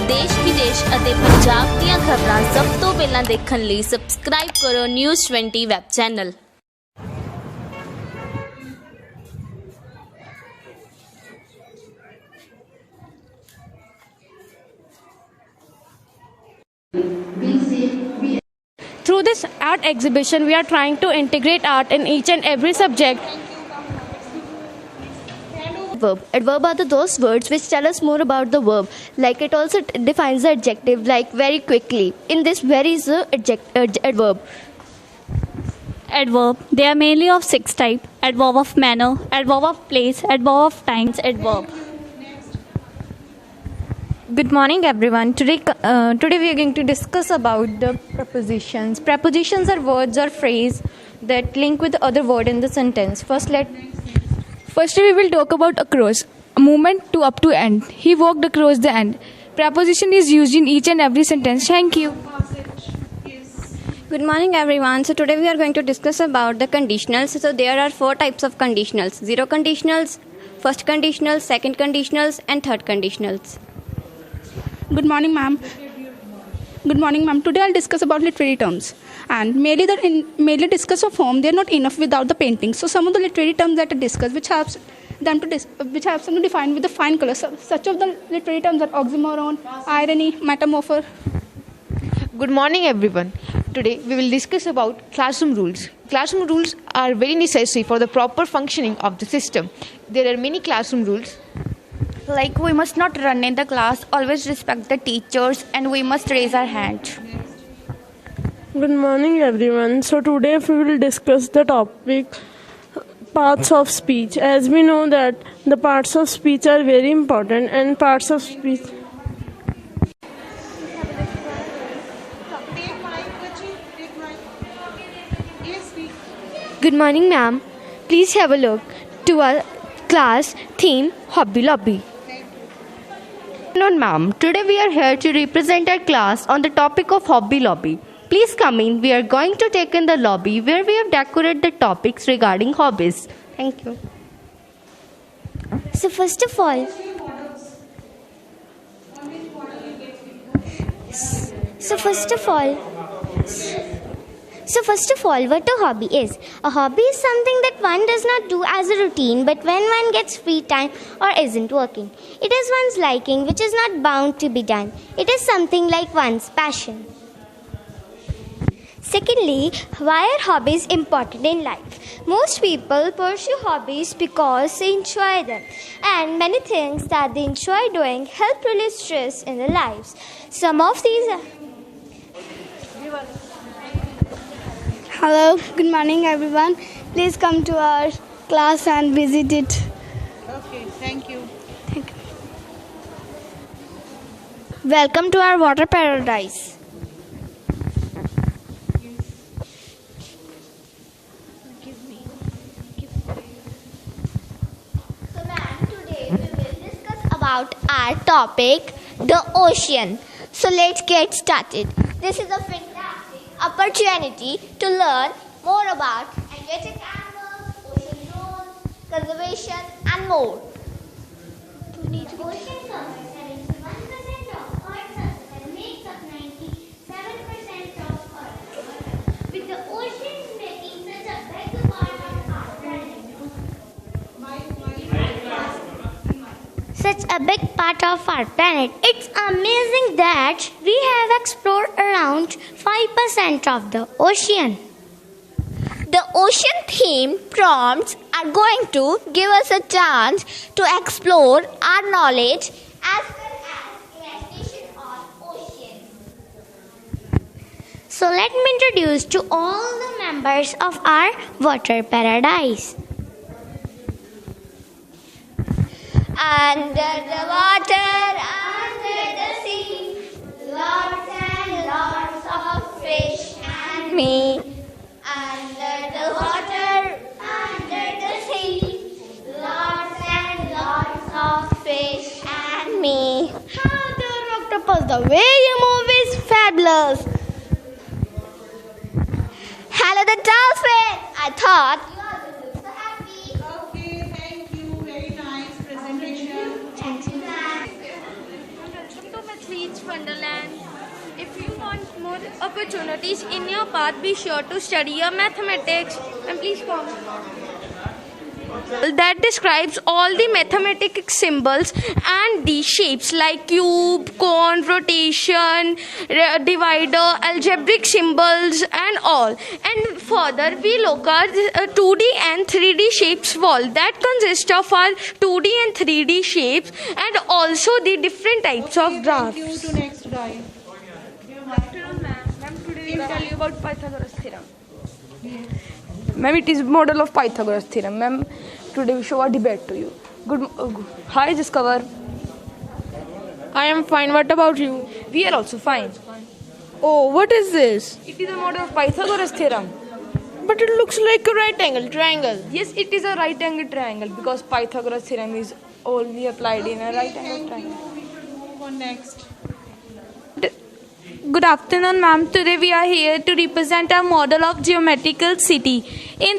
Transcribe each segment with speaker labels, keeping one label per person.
Speaker 1: ਦੇਸ਼ ਵਿਦੇਸ਼ ਅਤੇ ਪੰਜਾਬ ਦੀਆਂ ਖਬਰਾਂ ਸਭ ਤੋਂ ਪਹਿਲਾਂ ਦੇਖਣ ਲਈ ਸਬਸਕ੍ਰਾਈਬ ਕਰੋ news 20 web channel.
Speaker 2: Through this art exhibition, we are trying to integrate art in each and every subject.
Speaker 3: Verb. Adverb are those words which tell us more about the verb. Like it also defines the adjective, like very quickly. In this, very is the adverb.
Speaker 4: Adverb. They are mainly of 6 types: adverb of manner, adverb of place, adverb of times, adverb.
Speaker 5: Good morning, everyone. Today we are going to discuss about the prepositions. Prepositions are words or phrase that link with other word in the sentence.
Speaker 2: Firstly, we will talk about across, a movement to up to end. He walked across the end. Preposition is used in each and every sentence. Thank you.
Speaker 5: Good morning, everyone. So today we are going to discuss about the conditionals. So there are 4 types of conditionals: zero conditionals, first conditionals, second conditionals, and third conditionals.
Speaker 6: Good morning, ma'am. Good morning, ma'am. Today I'll discuss about literary terms. And mainly discuss of form, they're not enough without the painting. So some of the literary terms that are discussed, which helps them to define with the fine colors. Such of the literary terms are oxymoron, irony, metamorpho.
Speaker 7: Good morning, everyone. Today we will discuss about classroom rules. Classroom rules are very necessary for the proper functioning of the system. There are many classroom rules.
Speaker 3: Like we must not run in the class, always respect the teachers, and we must raise our hand.
Speaker 8: Good morning, everyone. So today we will discuss the topic parts of speech. As we know that the parts of speech are very important, and parts of speech.
Speaker 3: Good morning, ma'am. Please have a look to our class theme, Hobby Lobby.
Speaker 9: Good afternoon, ma'am. Today we are here to represent our class on the topic of Hobby Lobby. Please come in. We are going to take in the lobby where we have decorated the topics regarding hobbies. Thank you.
Speaker 3: So first of all, what a hobby is. A hobby is something that one does not do as a routine, but when one gets free time or isn't working. It is one's liking, which is not bound to be done. It is something like one's passion. Secondly, why are hobbies important in life? Most people pursue hobbies because they enjoy them, and many things that they enjoy doing help release stress in their lives. Some of these are...
Speaker 10: Hello, good morning, everyone. Please come to our class and visit it.
Speaker 11: Okay, thank you.
Speaker 10: Thank you. Welcome to our water paradise.
Speaker 3: About our topic, the ocean. So let's get started. This is a fantastic opportunity to learn more about aquatic animals, ocean zones, conservation, and more. The ocean covers 71% of Earth's surface and makes up 97% of Earth's water. With the oceans making such a big part of our planet. It's amazing that we have explored around 5% of the ocean. The ocean theme prompts are going to give us a chance to explore our knowledge as well as imagination on oceans. So let me introduce to all the members of our water paradise. Under the water, under the sea, lots and lots of fish and me. Under the water, under the sea, lots and lots of fish and me. Hello there, octopus. The way you move is fabulous. Hello the dolphin. I thought you always look so happy.
Speaker 11: Okay, thank you. Very nice presentation.
Speaker 3: Thank you.
Speaker 12: wonderland. If you want more opportunities in your path, be sure to study your mathematics. And please come. That describes all the mathematical symbols and the shapes like cube, cone, rotation, divider, algebraic symbols and all. And further we look at 2D and 3D shapes wall that consist of our 2D and 3D shapes and also the different types of graphs.
Speaker 11: Thank you. To next guy.
Speaker 12: Good afternoon, ma'am. Today we will tell you about Pythagoras theorem. Ma'am, it is model of Pythagoras theorem. Ma'am, today we show a debate to you. Hi, Discover.
Speaker 13: I am fine. What about you?
Speaker 12: We are also fine.
Speaker 13: Oh, what is this?
Speaker 12: It is a model of Pythagoras theorem.
Speaker 13: But it looks like a right angle triangle.
Speaker 12: Yes, it is a right angle triangle because Pythagoras theorem is only applied in a right angle triangle.
Speaker 11: Move on next.
Speaker 14: Good afternoon, ma'am. Today we are here to represent a model of geometrical city.
Speaker 15: In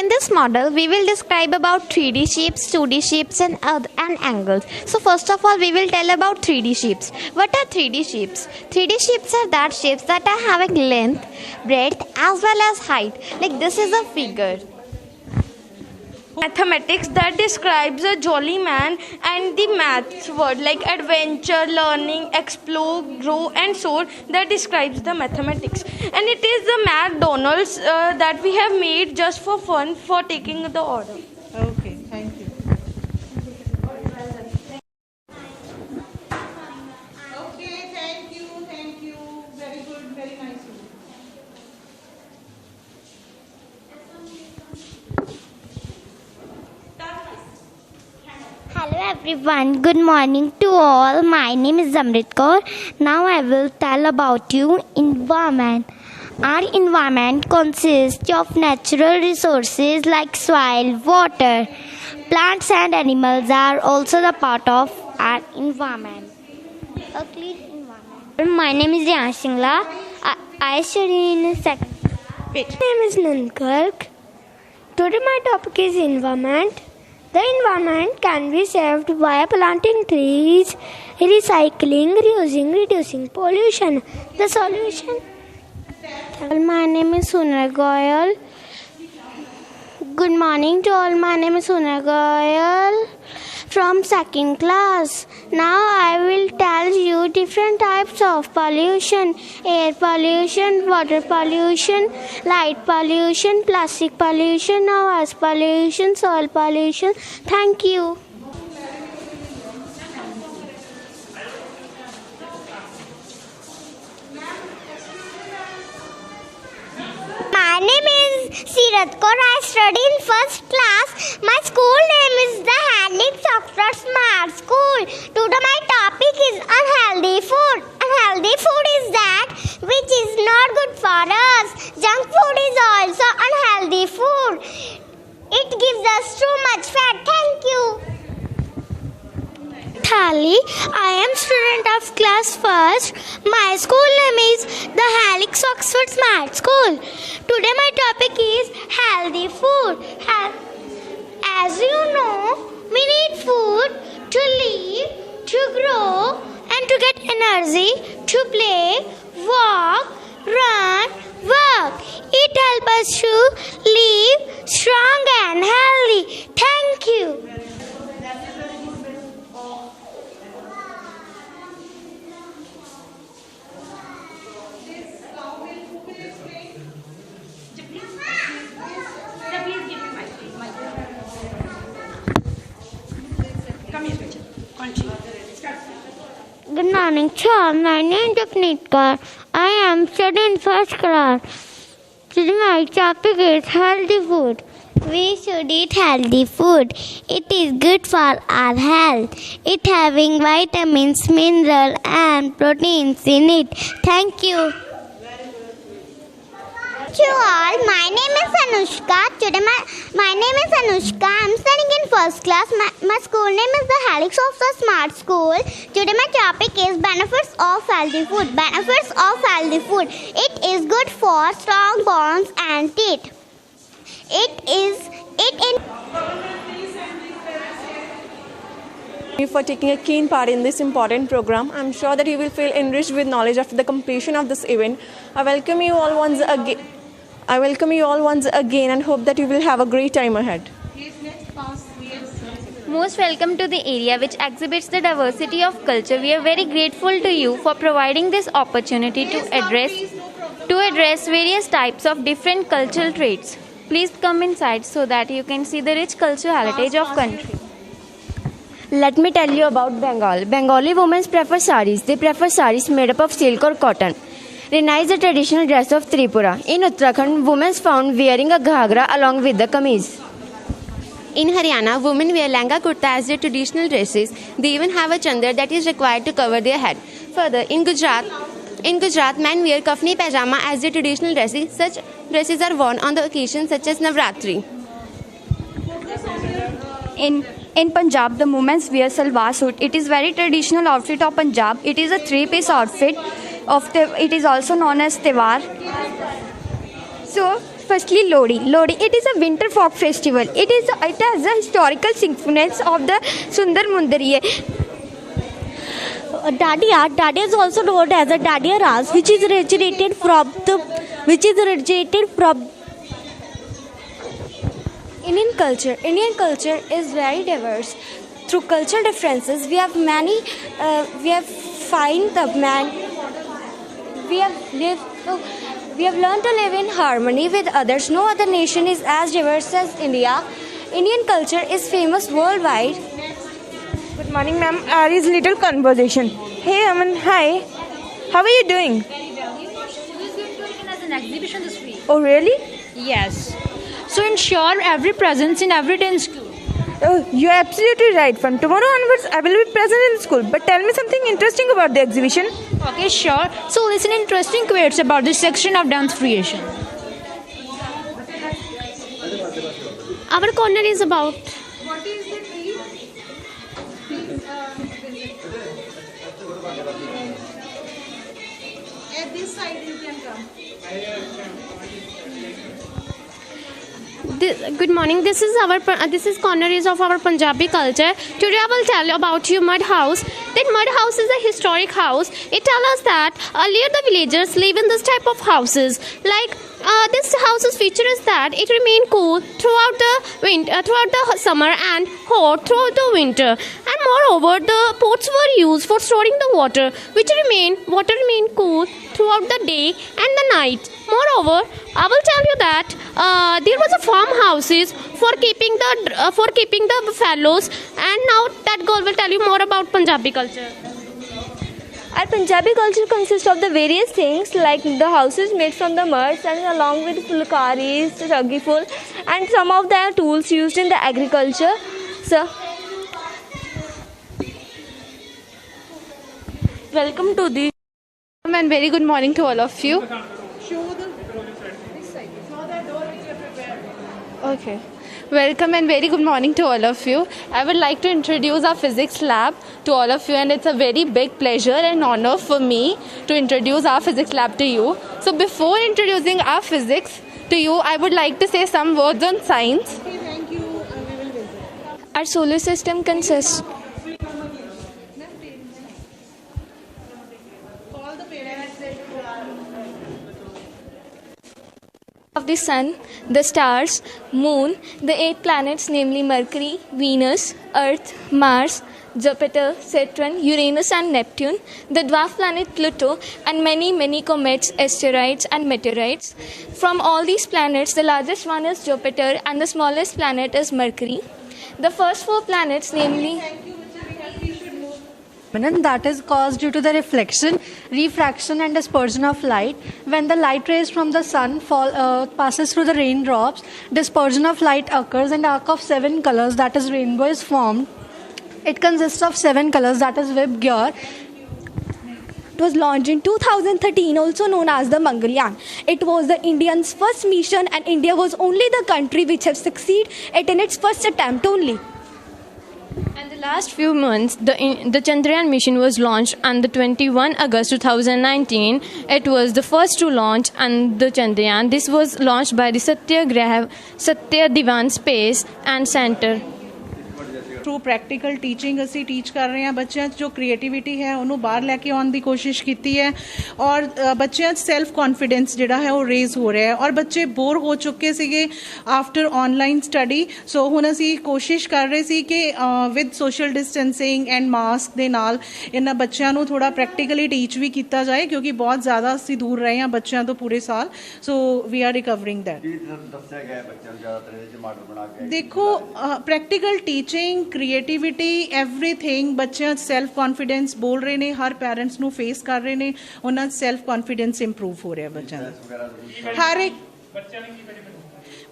Speaker 15: this model, we will describe about 3D shapes, 2D shapes and angles. So first of all, we will tell about 3D shapes. What are 3D shapes? 3D shapes are that shapes that are having length, breadth as well as height. Like this is a figure.
Speaker 12: Mathematics that describes a jolly man and the maths word like adventure, learning, explore, grow and soar that describes the mathematics. And it is the McDonald's that we have made just for fun for taking the order.
Speaker 11: Okay, thank you. Okay, thank you. Very good, very nice.
Speaker 3: Hello everyone, good morning to all. My name is Zamrit Kaur. Now I will tell about you environment. Our environment consists of natural resources like soil, water. Plants and animals are also the part of our environment. A clean environment. My name is Jan Singla. I study in second. My name is Nankirk. Today my topic is environment. The environment can be saved by planting trees, recycling, reusing, reducing pollution. The solution? My name is Sunar Goyal. Good morning to all. My name is Sunar Goyal from second class. Now I will tell you different types of pollution: air pollution, water pollution, light pollution, plastic pollution, noise pollution, soil pollution. Thank you. My name is Sirat Kaur. I study in first class. My school name is the Handicap Software Smart School. Today my topic is unhealthy food. Unhealthy food is that which is not good for us. Junk food is also unhealthy food. It gives us too much fat. Thank you. Thali, I am student of class first. My school name is the Halix Oxford Smart School. Today my topic is healthy food. As you know, we need food to live, to grow and to get energy, to play, walk, run, work. It helps us to live strong and healthy. Thank you. Good morning, sir. My name is Japneet. I am studying first class. Today my topic is healthy food. We should eat healthy food. It is good for our health. It having vitamins, minerals and proteins in it. Thank you. To all, my name is Anushka. Today my name is Anushka. I am studying in first class. My school name is the Helix of the Smart School. Today my topic is benefits of healthy food. Benefits of healthy food. It is good for strong bones and teeth.
Speaker 16: you for taking a keen part in this important program. I'm sure that you will feel enriched with knowledge after the completion of this event. I welcome you all once again and hope that you will have a great time ahead.
Speaker 15: Most welcome to the area which exhibits the diversity of culture. We are very grateful to you for providing this opportunity to address various types of different cultural traits. Please come inside so that you can see the rich cultural heritage of country.
Speaker 17: Let me tell you about Bengal. Bengali women prefer saris. They prefer saris made up of silk or cotton. Rena is the traditional dress of Tripura. In Uttarakhand, women found wearing a ghagra along with the kameez.
Speaker 18: In Haryana, women wear langa kurta as their traditional dresses. They even have a chandar that is required to cover their head. Further, in Gujarat, men wear kafni pajama as their traditional dresses. Such dresses are worn on the occasions such as Navratri.
Speaker 19: In Punjab, the women wear salwar suit. It is very traditional outfit of Punjab. It is a three-piece outfit. It is also known as Tewar.
Speaker 20: So, firstly, Lodi. Lodi, it is a winter folk festival. It has the historical significance of the Sundar Mundariye.
Speaker 21: Dadia is also known as a Dadia Ras, which is originated from
Speaker 20: Indian culture. Indian culture is very diverse. Through cultural differences, we have learned to live in harmony with others. No other nation is as diverse as India. Indian culture is famous worldwide.
Speaker 22: Good morning, ma'am. There is little conversation. Hey, Aman. Hi. How are you doing?
Speaker 23: Very well. You know, she was going to organize an exhibition this week.
Speaker 22: Oh, really?
Speaker 23: Yes. So ensure every presence in every day in school.
Speaker 22: Oh, you're absolutely right. From tomorrow onwards, I will be present in school. But tell me something interesting about the exhibition.
Speaker 23: Okay, sure. So listen interesting quotes about this section of dance creation.
Speaker 18: Our corner is about
Speaker 11: What is the tree? At this side you can come.
Speaker 18: Good morning. This is corner of our Punjabi culture. Today I will tell you about your mud house. That mud house is a historic house. It tells us that earlier the villagers live in this type of houses. Like this house's feature is that it remained cool throughout the summer and hot throughout the winter. And moreover, the pots were used for storing the water, water remained cool throughout the day and the night. Moreover, I will tell you that there was a farmhouses for keeping the fallows. And now that girl will tell you more about Punjabi culture.
Speaker 20: Our Punjabi culture consists of the various things like the houses made from the mud and along with fulkaris, ragiful, and some of the tools used in the agriculture. So,
Speaker 19: Welcome to the and very good morning to all of you. Okay. Welcome and very good morning to all of you. I would like to introduce our physics lab to all of you, and it's a very big pleasure and honor for me to introduce our physics lab to you. So before introducing our physics to you, I would like to say some words on science.
Speaker 11: Okay, thank you. We will visit.
Speaker 2: Our solar system consists
Speaker 11: Call the parents.
Speaker 2: of the sun, the stars, moon, the 8 planets namely Mercury, Venus, Earth, Mars, Jupiter, Saturn, Uranus and Neptune, the dwarf planet Pluto, and many comets, asteroids and meteorites. From all these planets, the largest one is Jupiter and the smallest planet is Mercury. The first 4 planets namely
Speaker 24: And that is caused due to the reflection, refraction and dispersion of light. When the light rays from the sun passes through the raindrops, dispersion of light occurs and arc of 7 colors, that is rainbow, is formed. It consists of 7 colors, that is Vibgyor.
Speaker 20: it was launched in 2013, also known as the Mangalyaan. It was the Indians' first mission, and India was only the country which has succeeded in its first attempt only.
Speaker 25: In the last few months, the Chandrayaan mission was launched on the 21 August 2019. It was the first to launch on the Chandrayaan. This was launched by the Satya Divan Space and Center.
Speaker 11: Through practical teaching ਅਸੀਂ teach ਕਰ ਰਹੇ ਹਾਂ ਬੱਚਿਆਂ 'ਚ ਜੋ creativity ਹੈ ਉਹਨੂੰ ਬਾਹਰ ਲੈ ਕੇ ਆਉਣ ਦੀ ਕੋਸ਼ਿਸ਼ ਕੀਤੀ ਹੈ ਔਰ ਬੱਚਿਆਂ 'ਚ ਸੈਲਫ ਕੌਨਫੀਡੈਂਸ ਜਿਹੜਾ ਹੈ ਉਹ ਰੇਜ਼ ਹੋ ਰਿਹਾ ਹੈ ਔਰ ਬੱਚੇ ਬੋਰ ਹੋ ਚੁੱਕੇ ਸੀਗੇ ਆਫਟਰ ਆਨਲਾਈਨ ਸਟੱਡੀ ਸੋ ਹੁਣ ਅਸੀਂ ਕੋਸ਼ਿਸ਼ ਕਰ ਰਹੇ ਸੀ ਕਿ with social distancing and mask ਦੇ ਨਾਲ ਇਹਨਾਂ ਬੱਚਿਆਂ ਨੂੰ ਥੋੜ੍ਹਾ ਪ੍ਰੈਕਟੀਕਲੀ ਟੀਚ ਵੀ ਕੀਤਾ ਜਾਏ ਕਿਉਂਕਿ ਬਹੁਤ ਜ਼ਿਆਦਾ ਅਸੀਂ ਦੂਰ ਰਹੇ ਹਾਂ ਬੱਚਿਆਂ ਤੋਂ ਪੂਰੇ ਸਾਲ ਸੋ ਵੀ ਆਰ ਰਿਕਵਰਿੰਗ ਦੈਟ ਦੇਖੋ ਪ੍ਰੈਕਟੀਕਲ ਟੀਚਿੰਗ ਕ੍ਰੀਏਟੀਵਿਟੀ ਐਵਰੀਥਿੰਗ ਬੱਚਿਆਂ 'ਚ ਸੈਲਫ ਕੌਨਫੀਡੈਂਸ ਬੋਲ ਰਹੇ ਨੇ ਹਰ ਪੈਰੈਂਟਸ ਨੂੰ ਫੇਸ ਕਰ ਰਹੇ ਨੇ ਉਹਨਾਂ 'ਚ ਸੈਲਫ ਕੌਨਫੀਡੈਂਸ ਇੰਪਰੂਵ ਹੋ ਰਿਹਾ ਬੱਚਿਆਂ ਦਾ ਹਰ ਇੱਕ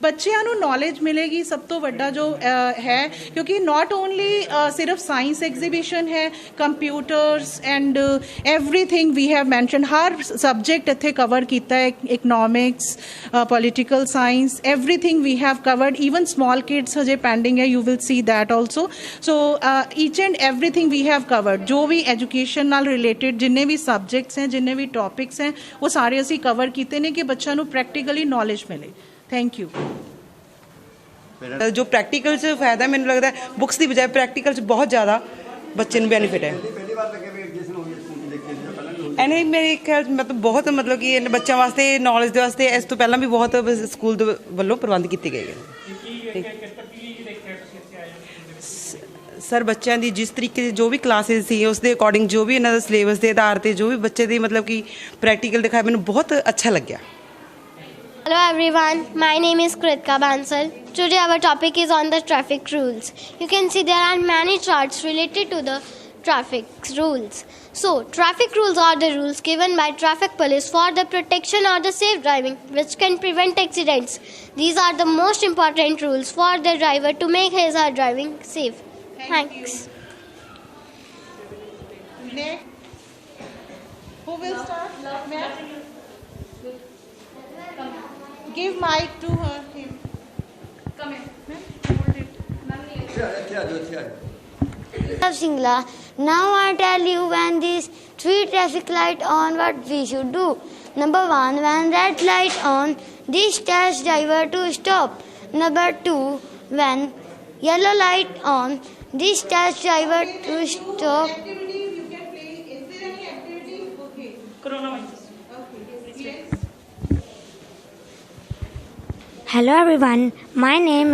Speaker 11: ਬੱਚਿਆਂ ਨੂੰ ਨੌਲੇਜ ਮਿਲੇਗੀ ਸਭ ਤੋਂ ਵੱਡਾ ਜੋ ਹੈ ਕਿਉਂਕਿ ਨਾਟ ਓਨਲੀ ਸਿਰਫ ਸਾਇੰਸ ਐਗਜ਼ੀਬਿਸ਼ਨ ਹੈ computers and everything we have mention ਹਰ ਸਬਜੈਕਟ ਇੱਥੇ ਕਵਰ ਕੀਤਾ ਹੈ economics political science everything we have covered even small kids ਹਜੇ ਪੈਂਡਿੰਗ ਹੈ you will see that also so each and everything we have covered ਜੋ ਵੀ education ਨਾਲ related ਜਿੰਨੇ ਵੀ ਸਬਜੈਕਟਸ ਹੈ ਜਿੰਨੇ ਵੀ ਟੌਪਿਕਸ ਹੈ ਉਹ ਸਾਰੇ ਅਸੀਂ ਕਵਰ ਕੀਤੇ ਨੇ ਕਿ ਬੱਚਿਆਂ ਨੂੰ ਪ੍ਰੈਕਟੀਕਲੀ ਨੌਲੇਜ ਮਿਲੇ ਥੈਂਕ ਯੂ
Speaker 1: जो प्रैक्टिकल च फायदा मैंने लगता है बुक्स की बजाय प्रैक्टिकल च बहुत ज़्यादा बच्चे ਨੂੰ बेनीफिट है एने मेरे ख्याल मतलब बहुत मतलब कि बच्चों वास्ते नॉलेज के वास्ते इस तो पहला भी बहुत स्कूल वालों प्रबंध किए गए हैं सर बच्चों की जिस तरीके से जो भी क्लासेस सी उसके अकॉर्डिंग जो भी इन्हों सिलेबस के आधार पर जो भी बच्चे की मतलब कि प्रैक्टिकल दिखाया मैंने बहुत अच्छा लग्या
Speaker 3: Hello everyone, my name is Kritika Bansal. Today our topic is on the traffic rules. You can see there are many charts related to the traffic rules. So, traffic rules are the rules given by traffic police for the protection or the safe driving which can prevent accidents. These are the most important rules for the driver to make his or her driving safe. Thanks.
Speaker 11: Next. Who will start? Give mic to her. Come here. Hold it.
Speaker 21: Singla. Now I tell you when these 3 traffic light on what we should do. Number 1, when red light on, this tells driver to stop. Number 2, when yellow light on, this tells driver to stop.
Speaker 11: Activity you can play. Is there any activity? Okay. Coronavirus. Okay. Yes.
Speaker 21: Hello everyone, my name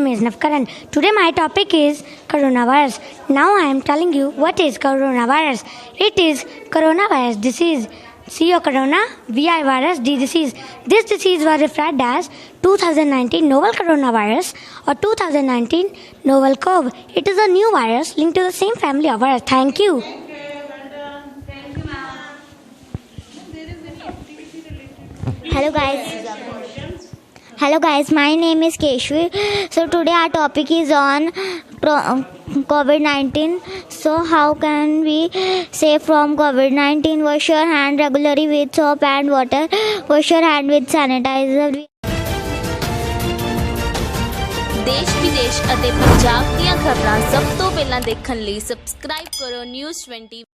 Speaker 21: is Navkaran. Today my topic is coronavirus. Now I am telling you what is coronavirus. It is coronavirus disease. CO corona, VI virus, D disease. This disease was referred as 2019 novel coronavirus or 2019 novel CoV. It is a new virus linked to the same family of virus. Thank you. Hello guys, my name is Keshvi. So today our topic is on COVID-19. So how can we save from COVID-19? Wash your hand regularly with soap and water. Wash your hand with sanitizer.
Speaker 4: देश विदेश ਅਤੇ ਪੰਜਾਬ ਦੀਆਂ ਖਬਰਾਂ ਸਭ ਤੋਂ ਪਹਿਲਾਂ ਦੇਖਣ ਲਈ ਸਬਸਕ੍ਰਾਈਬ ਕਰੋ ਨਿਊਜ਼ 20